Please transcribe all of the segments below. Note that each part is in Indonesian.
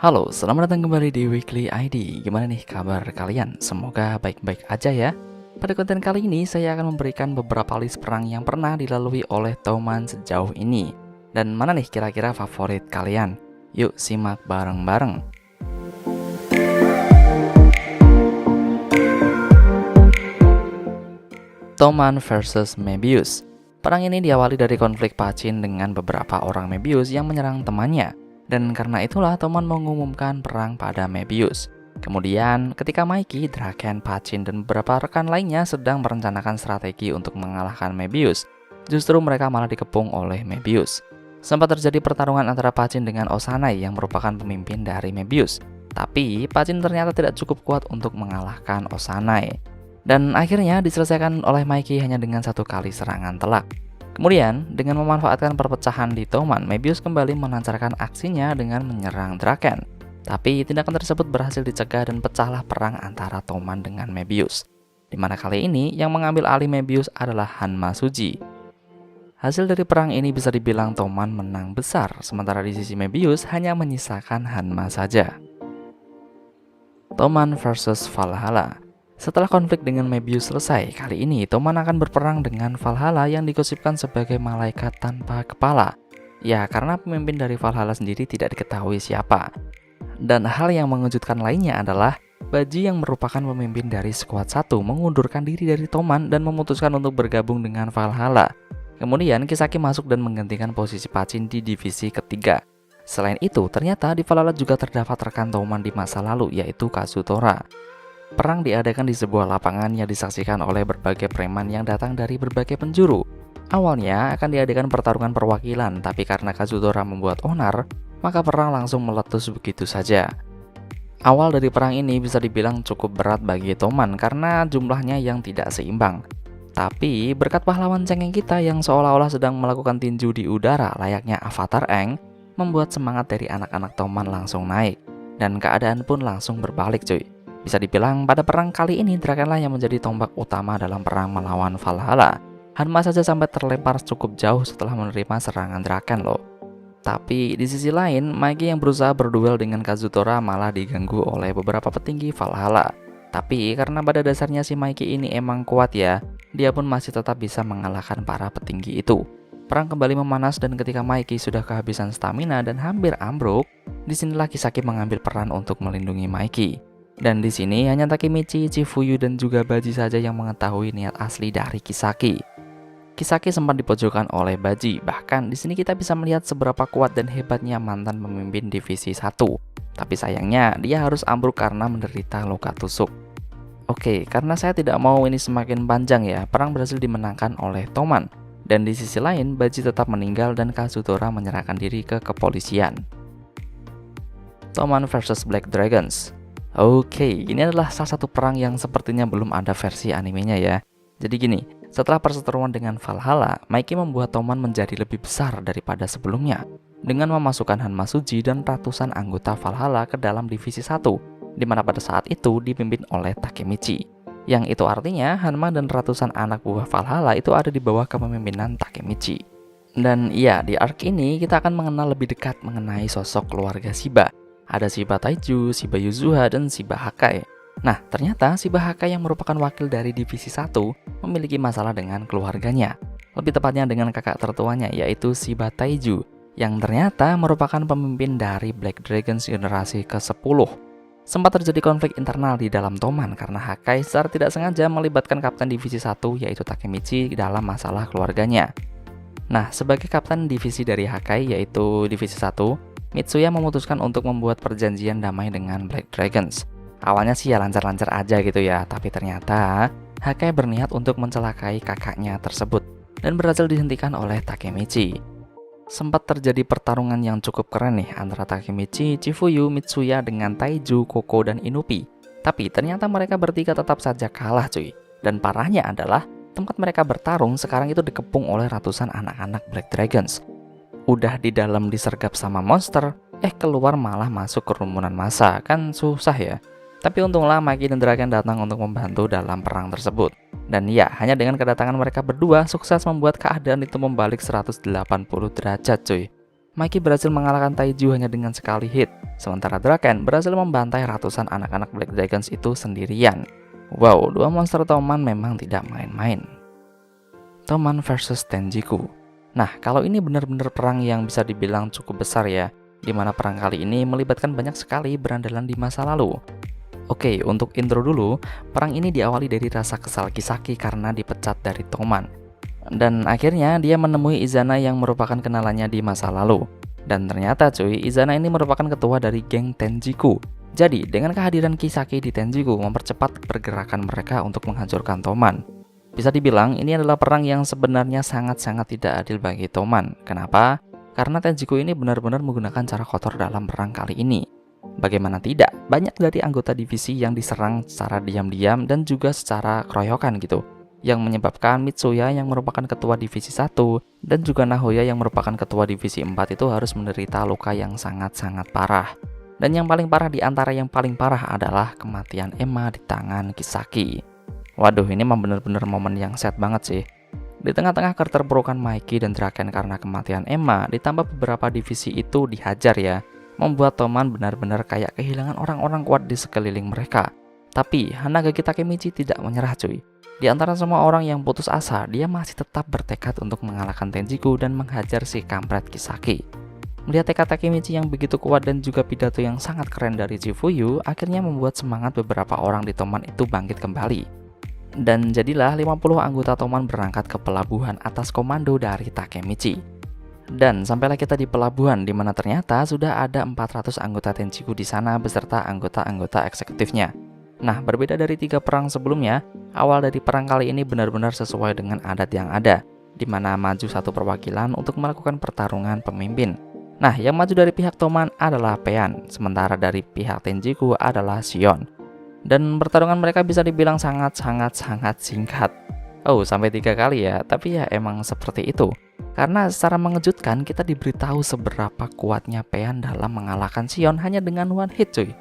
Halo, selamat datang kembali di Weekly ID. Gimana nih kabar kalian? Semoga baik-baik aja ya. Pada konten kali ini saya akan memberikan beberapa list perang yang pernah dilalui oleh Toman sejauh ini. Dan mana nih kira-kira favorit kalian? Yuk simak bareng-bareng. Toman versus Mebius. Perang ini diawali dari konflik Pachin dengan beberapa orang Mebius yang menyerang temannya. Dan karena itulah Toman mengumumkan perang pada Mebius. Kemudian ketika Mikey, Draken, Pachin, dan beberapa rekan lainnya sedang merencanakan strategi untuk mengalahkan Mebius, justru mereka malah dikepung oleh Mebius. Sempat terjadi pertarungan antara Pachin dengan Osanai yang merupakan pemimpin dari Mebius. Tapi Pachin ternyata tidak cukup kuat untuk mengalahkan Osanai. Dan akhirnya diselesaikan oleh Mikey hanya dengan satu kali serangan telak. Kemudian, dengan memanfaatkan perpecahan di Toman, Mebius kembali melancarkan aksinya dengan menyerang Draken. Tapi tindakan tersebut berhasil dicegah dan pecahlah perang antara Toman dengan Mebius. Di mana kali ini yang mengambil alih Mebius adalah Hanma Suji. Hasil dari perang ini bisa dibilang Toman menang besar, sementara di sisi Mebius hanya menyisakan Hanma saja. Toman versus Valhalla. Setelah konflik dengan Mebius selesai, kali ini Toman akan berperang dengan Valhalla yang digosipkan sebagai malaikat tanpa kepala. Ya, karena pemimpin dari Valhalla sendiri tidak diketahui siapa. Dan hal yang mengejutkan lainnya adalah Baji yang merupakan pemimpin dari skuad 1 mengundurkan diri dari Toman dan memutuskan untuk bergabung dengan Valhalla. Kemudian Kisaki masuk dan menggantikan posisi Pachin di divisi ketiga. Selain itu, ternyata di Valhalla juga terdapat rekan Toman di masa lalu, yaitu Kazutora. Perang diadakan di sebuah lapangan yang disaksikan oleh berbagai preman yang datang dari berbagai penjuru. Awalnya akan diadakan pertarungan perwakilan, tapi karena Kazutora membuat onar, maka perang langsung meletus begitu saja. Awal dari perang ini bisa dibilang cukup berat bagi Toman karena jumlahnya yang tidak seimbang. Tapi berkat pahlawan cengeng kita yang seolah-olah sedang melakukan tinju di udara layaknya Avatar Aang, membuat semangat dari anak-anak Toman langsung naik. Dan keadaan pun langsung berbalik cuy. Bisa dibilang pada perang kali ini Drakenlah yang menjadi tombak utama dalam perang melawan Valhalla. Hanma saja sampai terlempar cukup jauh setelah menerima serangan Draken loh. Tapi di sisi lain, Mikey yang berusaha berduel dengan Kazutora malah diganggu oleh beberapa petinggi Valhalla. Tapi karena pada dasarnya si Mikey ini emang kuat ya, dia pun masih tetap bisa mengalahkan para petinggi itu. Perang kembali memanas dan ketika Mikey sudah kehabisan stamina dan hampir ambruk, disinilah Kisaki mengambil peran untuk melindungi Mikey. Dan di sini hanya Takemichi, Chifuyu, dan juga Baji saja yang mengetahui niat asli dari Kisaki. Kisaki sempat dipojokkan oleh Baji, bahkan di sini kita bisa melihat seberapa kuat dan hebatnya mantan pemimpin divisi 1. Tapi sayangnya dia harus ambruk karena menderita luka tusuk. Oke, karena saya tidak mau ini semakin panjang ya, perang berhasil dimenangkan oleh Toman. Dan di sisi lain, Baji tetap meninggal dan Kazutora menyerahkan diri ke kepolisian. Toman versus Black Dragons. Oke, ini adalah salah satu perang yang sepertinya belum ada versi animenya ya. Jadi gini, setelah perseteruan dengan Valhalla, Mikey membuat Toman menjadi lebih besar daripada sebelumnya dengan memasukkan Hanma Suji dan ratusan anggota Valhalla ke dalam divisi 1, di mana pada saat itu dipimpin oleh Takemichi. Yang itu artinya Hanma dan ratusan anak buah Valhalla itu ada di bawah kepemimpinan Takemichi. Dan iya, di arc ini kita akan mengenal lebih dekat mengenai sosok keluarga Shiba. Ada Shiba Taiju, Shiba Yuzuha, dan Shiba Hakai. Nah, ternyata Shiba Hakai yang merupakan wakil dari divisi 1 memiliki masalah dengan keluarganya. Lebih tepatnya dengan kakak tertuanya yaitu Shiba Taiju, yang ternyata merupakan pemimpin dari Black Dragons generasi ke-10. Sempat terjadi konflik internal di dalam Toman karena Hakai secara tidak sengaja melibatkan kapten divisi 1 yaitu Takemichi dalam masalah keluarganya. Nah, sebagai kapten divisi dari Hakai yaitu divisi 1, Mitsuya memutuskan untuk membuat perjanjian damai dengan Black Dragons. Awalnya sih ya lancar-lancar aja gitu ya, tapi ternyata Hakai berniat untuk mencelakai kakaknya tersebut dan berhasil dihentikan oleh Takemichi. Sempat terjadi pertarungan yang cukup keren nih antara Takemichi, Chifuyu, Mitsuya dengan Taiju, Koko, dan Inupi. Tapi ternyata mereka bertiga tetap saja kalah cuy. Dan parahnya adalah tempat mereka bertarung sekarang itu dikepung oleh ratusan anak-anak Black Dragons. Udah di dalam disergap sama monster, keluar malah masuk kerumunan massa, kan susah ya. Tapi untunglah Mikey dan Draken datang untuk membantu dalam perang tersebut. Dan ya, hanya dengan kedatangan mereka berdua sukses membuat keadaan itu membalik 180 derajat cuy. Mikey berhasil mengalahkan Taiju hanya dengan sekali hit, sementara Draken berhasil membantai ratusan anak-anak Black Dragons itu sendirian. Wow, dua monster Toman memang tidak main-main. Toman versus Tenjiku. Nah, kalau ini benar-benar perang yang bisa dibilang cukup besar ya, di mana perang kali ini melibatkan banyak sekali berandalan di masa lalu. Oke, untuk intro dulu, perang ini diawali dari rasa kesal Kisaki karena dipecat dari Toman. Dan akhirnya dia menemui Izana yang merupakan kenalannya di masa lalu. Dan ternyata cuy, Izana ini merupakan ketua dari geng Tenjiku. Jadi, dengan kehadiran Kisaki di Tenjiku mempercepat pergerakan mereka untuk menghancurkan Toman. Bisa dibilang, ini adalah perang yang sebenarnya sangat-sangat tidak adil bagi Toman. Kenapa? Karena Tenjiku ini benar-benar menggunakan cara kotor dalam perang kali ini. Bagaimana tidak, banyak dari anggota divisi yang diserang secara diam-diam dan juga secara keroyokan gitu, yang menyebabkan Mitsuya yang merupakan ketua divisi 1 dan juga Nahoya yang merupakan ketua divisi 4 itu harus menderita luka yang sangat-sangat parah. Dan yang paling parah di antara yang paling parah adalah kematian Emma di tangan Kisaki. Waduh, ini memang benar-benar momen yang sad banget sih. Di tengah-tengah keterpurukan Mikey dan Draken karena kematian Emma, ditambah beberapa divisi itu dihajar ya, membuat Toman benar-benar kayak kehilangan orang-orang kuat di sekeliling mereka. Tapi Hanagaki Takemichi tidak menyerah cuy. Di antara semua orang yang putus asa, dia masih tetap bertekad untuk mengalahkan Tenjiku dan menghajar si kampret Kisaki. Melihat tekad Takemichi yang begitu kuat dan juga pidato yang sangat keren dari Chifuyu, akhirnya membuat semangat beberapa orang di Toman itu bangkit kembali. Dan jadilah 50 anggota Toman berangkat ke pelabuhan atas komando dari Takemichi. Dan sampailah kita di pelabuhan di mana ternyata sudah ada 400 anggota Tenjiku di sana beserta anggota-anggota eksekutifnya. Nah, berbeda dari 3 perang sebelumnya, awal dari perang kali ini benar-benar sesuai dengan adat yang ada, di mana maju satu perwakilan untuk melakukan pertarungan pemimpin. Nah, yang maju dari pihak Toman adalah Paean, sementara dari pihak Tenjiku adalah Shion. Dan pertarungan mereka bisa dibilang sangat singkat. Oh, sampai 3 kali ya, tapi ya emang seperti itu. Karena secara mengejutkan kita diberitahu seberapa kuatnya Paean dalam mengalahkan Shion hanya dengan one hit cuy.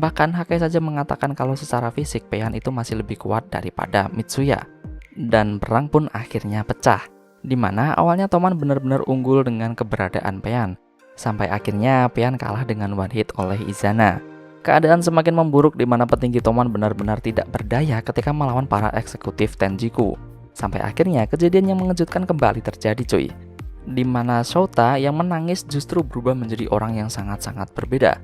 Bahkan Hakai saja mengatakan kalau secara fisik Paean itu masih lebih kuat daripada Mitsuya. Dan perang pun akhirnya pecah, dimana awalnya Toman benar-benar unggul dengan keberadaan Paean. Sampai akhirnya Paean kalah dengan one hit oleh Izana. Keadaan semakin memburuk di mana petinggi Toman benar-benar tidak berdaya ketika melawan para eksekutif Tenjiku. Sampai akhirnya kejadian yang mengejutkan kembali terjadi cuy. Di mana Shota yang menangis justru berubah menjadi orang yang sangat-sangat berbeda.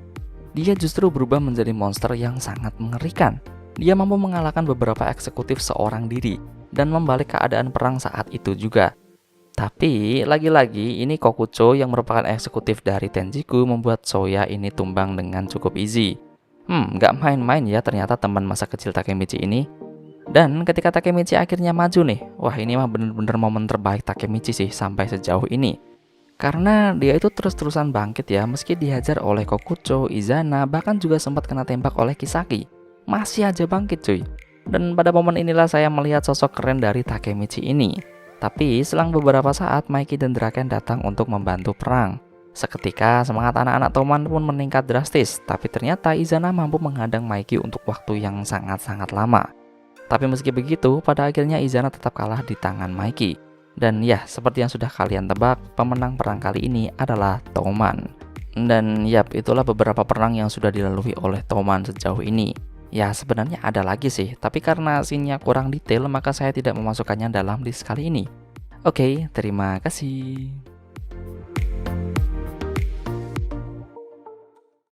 Dia justru berubah menjadi monster yang sangat mengerikan. Dia mampu mengalahkan beberapa eksekutif seorang diri dan membalik keadaan perang saat itu juga. Tapi lagi-lagi ini Kokucho yang merupakan eksekutif dari Tenjiku membuat Soya ini tumbang dengan cukup easy. Gak main-main ya ternyata teman masa kecil Takemichi ini. Dan ketika Takemichi akhirnya maju nih, wah ini mah bener-bener momen terbaik Takemichi sih sampai sejauh ini. Karena dia itu terus-terusan bangkit ya, meski dihajar oleh Kokucho, Izana, bahkan juga sempat kena tembak oleh Kisaki. Masih aja bangkit cuy. Dan pada momen inilah saya melihat sosok keren dari Takemichi ini. Tapi selang beberapa saat, Mikey dan Draken datang untuk membantu perang. Seketika semangat anak-anak Toman pun meningkat drastis, tapi ternyata Izana mampu menghadang Mikey untuk waktu yang sangat-sangat lama. Tapi meski begitu, pada akhirnya Izana tetap kalah di tangan Mikey. Dan ya, seperti yang sudah kalian tebak, pemenang perang kali ini adalah Toman. Dan yap, itulah beberapa perang yang sudah dilalui oleh Toman sejauh ini. Ya, sebenarnya ada lagi sih, tapi karena scene-nya kurang detail, maka saya tidak memasukkannya dalam list kali ini. Oke, terima kasih.